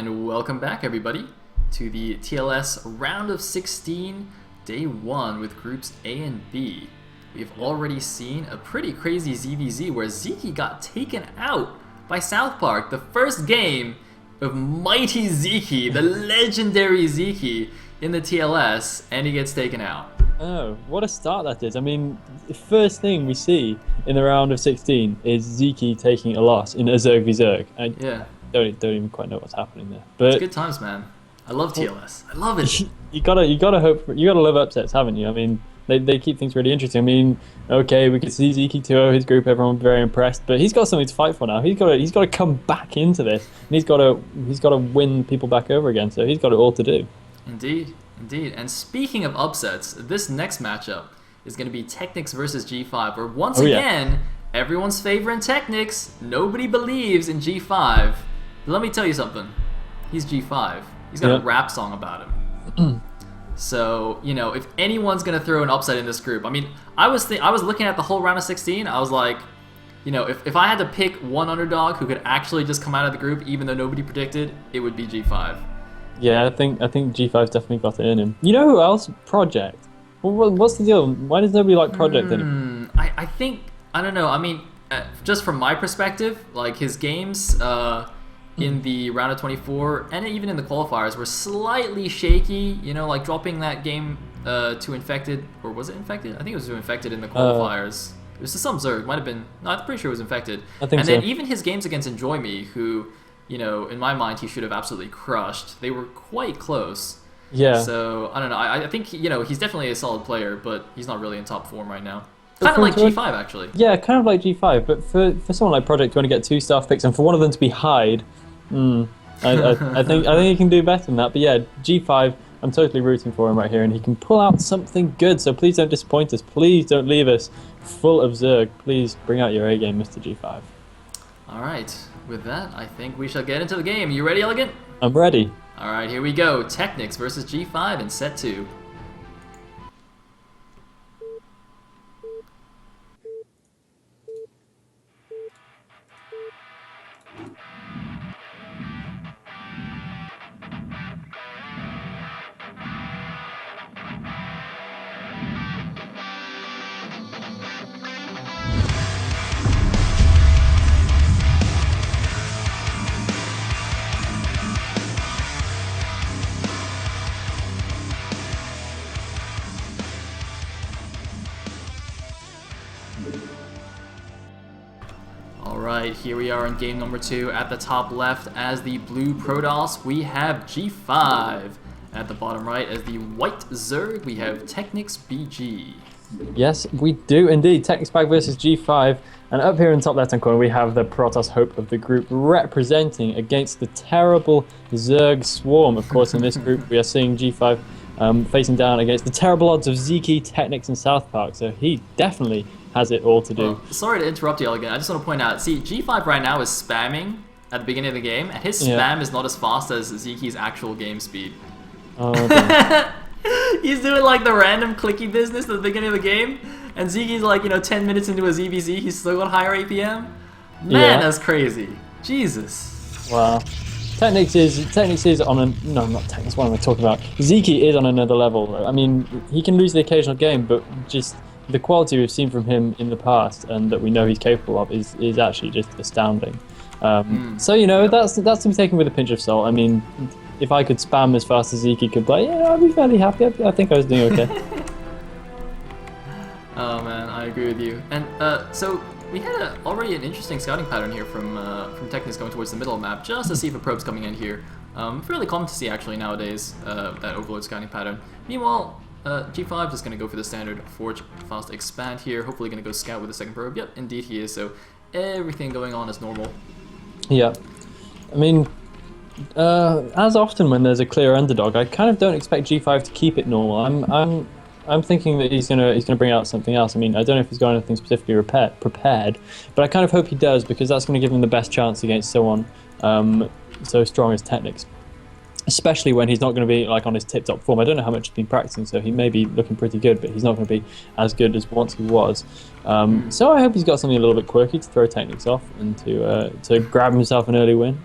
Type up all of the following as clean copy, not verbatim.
And welcome back, everybody, to the TLS round of 16, day 1 with groups A and B. We've already seen a pretty crazy ZVZ where Zeke got taken out by South Park. The first game of mighty Zeke, the legendary Zeke in the TLS, and he gets taken out. Oh, what a start that is. I mean, the first thing we see in the round of 16 is Zeke taking a loss in a Zerg v Zerg. Yeah. Don't even quite know what's happening there. But it's good times, man. I love TLS. I love it. You gotta love upsets, haven't you? I mean, they keep things really interesting. I mean, okay, we could see Zeke 2-0 his group, everyone very impressed, but he's got something to fight for now. He's got to come back into this, and he's got to win people back over again. So he's got it all to do. Indeed. And speaking of upsets, this next matchup is going to be TechnicS versus G5, where once again, everyone's favoring TechnicS. Nobody believes in G5. But let me tell you something. He's G5. He's got a rap song about him. So, you know, if anyone's going to throw an upset in this group, I mean, I was looking at the whole round of 16. I was like, you know, if I had to pick one underdog who could actually just come out of the group, even though nobody predicted, it would be G5. Yeah, I think G5's definitely got it in him. You know who else? Project. What's the deal? Why does nobody like Project anymore? I think, I don't know. I mean, just from my perspective, like his games in the round of 24 and even in the qualifiers were slightly shaky. You know, like dropping that game to Infected, or was it Infected? I think it was to Infected in the qualifiers. It was to some Zerg. Might have been. No, I'm pretty sure it was Infected. I think so. And then even his games against Enjoy Me, who, you know, in my mind, he should have absolutely crushed. They were quite close. Yeah. So, I don't know. I think, you know, he's definitely a solid player, but he's not really in top form right now. Kind of like G5, actually. Yeah, kind of like G5, but for someone like Project to only get 2 staff picks, and for one of them to be Hyde, I think he can do better than that. But yeah, G5, I'm totally rooting for him right here, and he can pull out something good, so please don't disappoint us. Please don't leave us full of Zerg. Please bring out your A-game, Mr. G5. All right. With that, I think we shall get into the game. You ready, Elegant? I'm ready. All right, here we go. TechnicS versus G5 in set 2. Alright, here we are in game number 2. At the top left as the blue Protoss, we have G5. At the bottom right as the white Zerg, we have TechnicS BG. Yes, we do indeed. TechnicS back versus G5. And up here in the top left-hand corner, we have the Protoss hope of the group representing against the terrible Zerg swarm. Of course, in this group, we are seeing G5 facing down against the terrible odds of Zeke, TechnicS, and South Park. So he definitely has it all to do. Well, sorry to interrupt you, Elegant. I just want to point out, see, G5 right now is spamming at the beginning of the game, and his spam is not as fast as Zeke's actual game speed. Oh, He's doing like the random clicky business at the beginning of the game, and Zeke's like, you know, 10 minutes into a ZVZ, he's still got higher APM? Man, that's crazy. Jesus. Wow. TechnicS is on a... No, not TechnicS, what am I talking about? Zeke is on another level. I mean, he can lose the occasional game, but just the quality we've seen from him in the past and that we know he's capable of is actually just astounding. So, you know, that's to be taken with a pinch of salt. I mean, if I could spam as fast as Zeke could play, yeah, I'd be fairly happy. I think I was doing okay. Oh, man, I agree with you. And so we had already an interesting scouting pattern here from TechnicS going towards the middle of the map, just to see if a probe's coming in here. Fairly common to see, actually, nowadays, that Overlord scouting pattern. Meanwhile, G5 just going to go for the standard Forge Fast Expand here. Hopefully going to go scout with the second probe. Yep, indeed he is. So everything going on as normal. Yeah. I mean, as often when there's a clear underdog, I kind of don't expect G5 to keep it normal. I'm thinking that he's gonna bring out something else. I mean, I don't know if he's got anything specifically prepared, but I kind of hope he does, because that's going to give him the best chance against someone so strong as TechnicS. Especially when he's not going to be like on his tip-top form. I don't know how much he's been practicing, so he may be looking pretty good, but he's not going to be as good as once he was. So I hope he's got something a little bit quirky to throw TechnicS off and to grab himself an early win.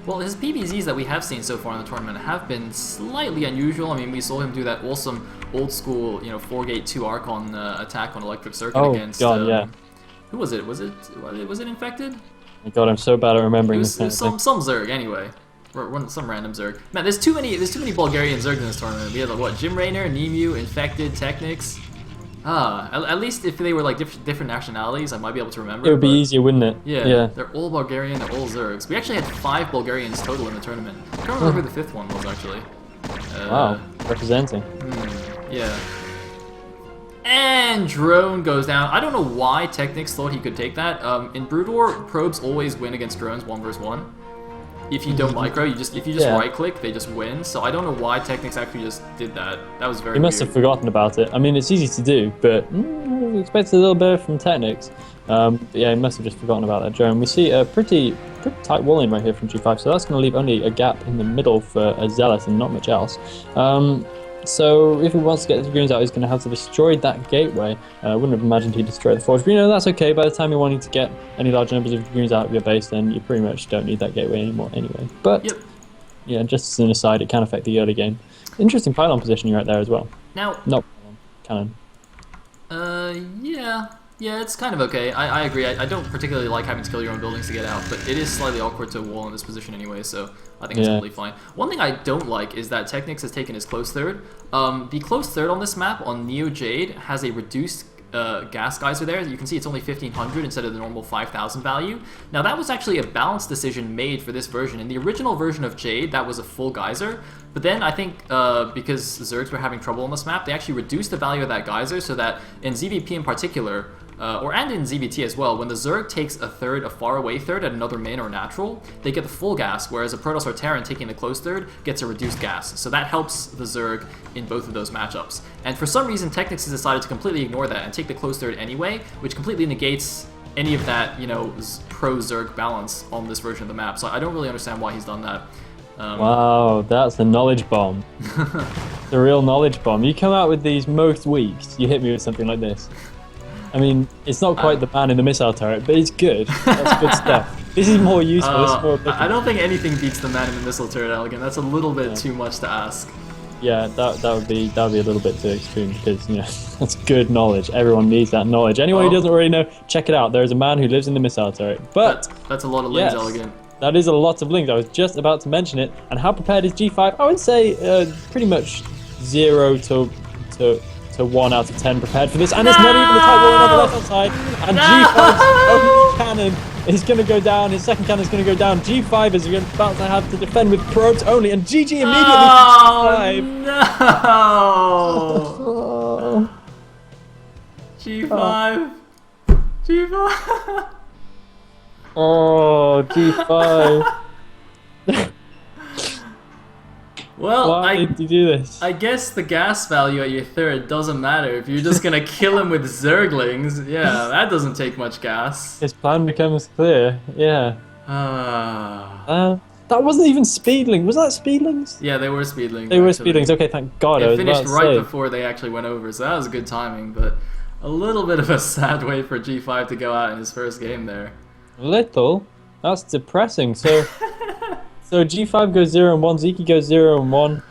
Well, his PBZs that we have seen so far in the tournament have been slightly unusual. I mean, we saw him do that awesome old school, 4-gate 2 Archon attack on Electric Circuit against. God, yeah. Who was it? Was it Infected? Oh God, I'm so bad at remembering It was this. some Zerg anyway. Some random Zerg. Man, there's too many Bulgarian Zergs in this tournament. We had what? Jim Raynor, Nemu, Infected, TechnicS. At least if they were like different nationalities, I might be able to remember. It would be easier, wouldn't it? Yeah, they're all Bulgarian, they're all Zergs. We actually had 5 Bulgarians total in the tournament. I can't remember who the 5th one was actually. Wow, representing. Yeah. And Drone goes down. I don't know why TechnicS thought he could take that. In Brood War, probes always win against drones 1 versus 1. If you don't micro, if you just right click, they just win. So I don't know why TechnicS actually just did that. That was very. He must have forgotten about it. I mean, it's easy to do, but we expected a little bit from TechnicS. But yeah, he must have just forgotten about that drone. We see a pretty tight wall in right here from G5, so that's going to leave only a gap in the middle for a Zealot and not much else. So if he wants to get the Dragoons out, he's going to have to destroy that gateway. I wouldn't have imagined he'd destroy the forge, but that's okay. By the time you're wanting to get any large numbers of Dragoons out of your base, then you pretty much don't need that gateway anymore anyway. But yeah, just as an aside, it can affect the early game. Interesting pylon positioning right there as well. Now, not cannon. Yeah, it's kind of okay. I agree. I don't particularly like having to kill your own buildings to get out, but it is slightly awkward to wall in this position anyway, so I think it's totally fine. One thing I don't like is that TechnicS has taken his close third. The close third on this map, on Neo Jade, has a reduced gas geyser there. You can see it's only 1500 instead of the normal 5000 value. Now that was actually a balanced decision made for this version. In the original version of Jade, that was a full geyser, but then I think because Zergs were having trouble on this map, they actually reduced the value of that geyser so that in ZVP in particular, and in ZVT as well, when the Zerg takes a far away third at another main or natural, they get the full gas, whereas a Protoss or Terran taking the close third gets a reduced gas. So that helps the Zerg in both of those matchups. And for some reason, TechnicS has decided to completely ignore that and take the close third anyway, which completely negates any of that, pro-Zerg balance on this version of the map. So I don't really understand why he's done that. Wow, that's the knowledge bomb. The real knowledge bomb. You come out with these most weeks, you hit me with something like this. I mean, it's not quite the man in the missile turret, but it's good. That's good stuff. This is more useful. This is more I don't think anything beats the man in the missile turret, Elegant. That's a little bit too much to ask. Yeah, that would be a little bit too extreme because that's good knowledge. Everyone needs that knowledge. Anyone who doesn't already know, check it out. There is a man who lives in the missile turret. But that's a lot of lings, Elegant. That is a lot of lings. I was just about to mention it. And how prepared is G5? I would say pretty much 0 to 1 out of 10 prepared for this. And there's not even a tight wall on the left hand side. And G5's own cannon is going to go down. His second cannon is going to go down. G5 is about to have to defend with probes only. And GG immediately. No! G5. G5. Oh, G5. Well, why did you do this? I guess the gas value at your third doesn't matter. If you're just gonna kill him with Zerglings, yeah, that doesn't take much gas. His plan becomes clear, yeah. That wasn't even Speedling. Was that Speedlings? Yeah, they were Speedlings. They were Speedlings, okay, thank God. It finished right before they actually went over, so that was good timing, but a little bit of a sad way for G5 to go out in his first game there. Little? That's depressing. So so G5 goes 0 and 1, Zeki goes 0 and 1.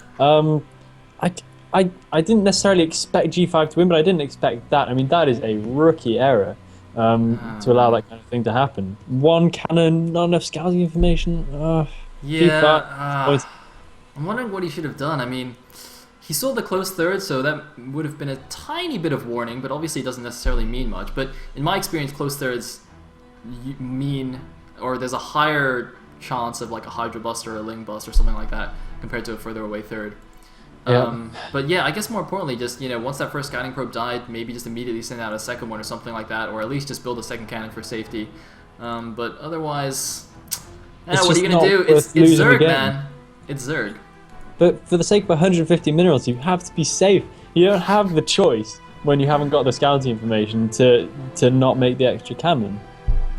I didn't necessarily expect G5 to win, but I didn't expect that. I mean, that is a rookie error to allow that kind of thing to happen. 1 cannon, not enough scouting information. Yeah, I'm wondering what he should have done. I mean, he saw the close third, so that would have been a tiny bit of warning, but obviously it doesn't necessarily mean much. But in my experience, close thirds mean, or there's a higher chance of like a Hydra bust or a Ling bust or something like that compared to a further away third. But yeah, I guess more importantly, just once that first scouting probe died, maybe just immediately send out a second one or something like that, or at least just build a second cannon for safety. But otherwise, what are you gonna do? It's Zerg, man. It's Zerg. But for the sake of 150 minerals, you have to be safe. You don't have the choice when you haven't got the scouting information to not make the extra cannon.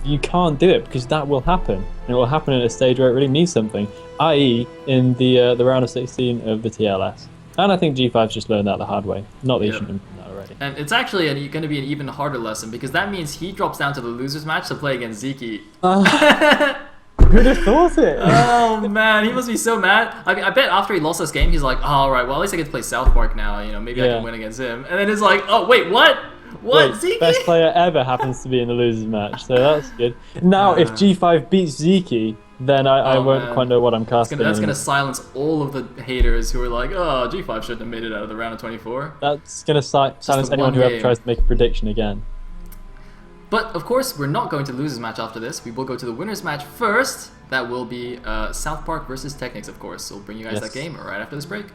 You can't do it because that will happen. And it will happen at a stage where it really means something, i.e. in the round of 16 of the TLS. And I think G5's just learned that the hard way. Not that he shouldn't have done that already. And it's actually going to be an even harder lesson because that means he drops down to the losers match to play against Zeki. Who'd have thought it? Oh man, he must be so mad. I bet after he lost this game, he's like, oh, all right, well, at least I get to play South Park now. You know, maybe I can win against him. And then it's like, oh, wait, what? What? Wait, Ziki? best player ever happens to be in the losers match, so that's good. Now, if G5 beats Ziki, then I won't quite know what I'm casting. That's gonna silence all of the haters who are like, oh, G5 shouldn't have made it out of the round of 24. That's gonna silence anyone who ever tries to make a prediction again. But of course, we're not going to losers match after this. We will go to the winners match first. That will be South Park versus TechnicS, of course. So we'll bring you guys that game right after this break.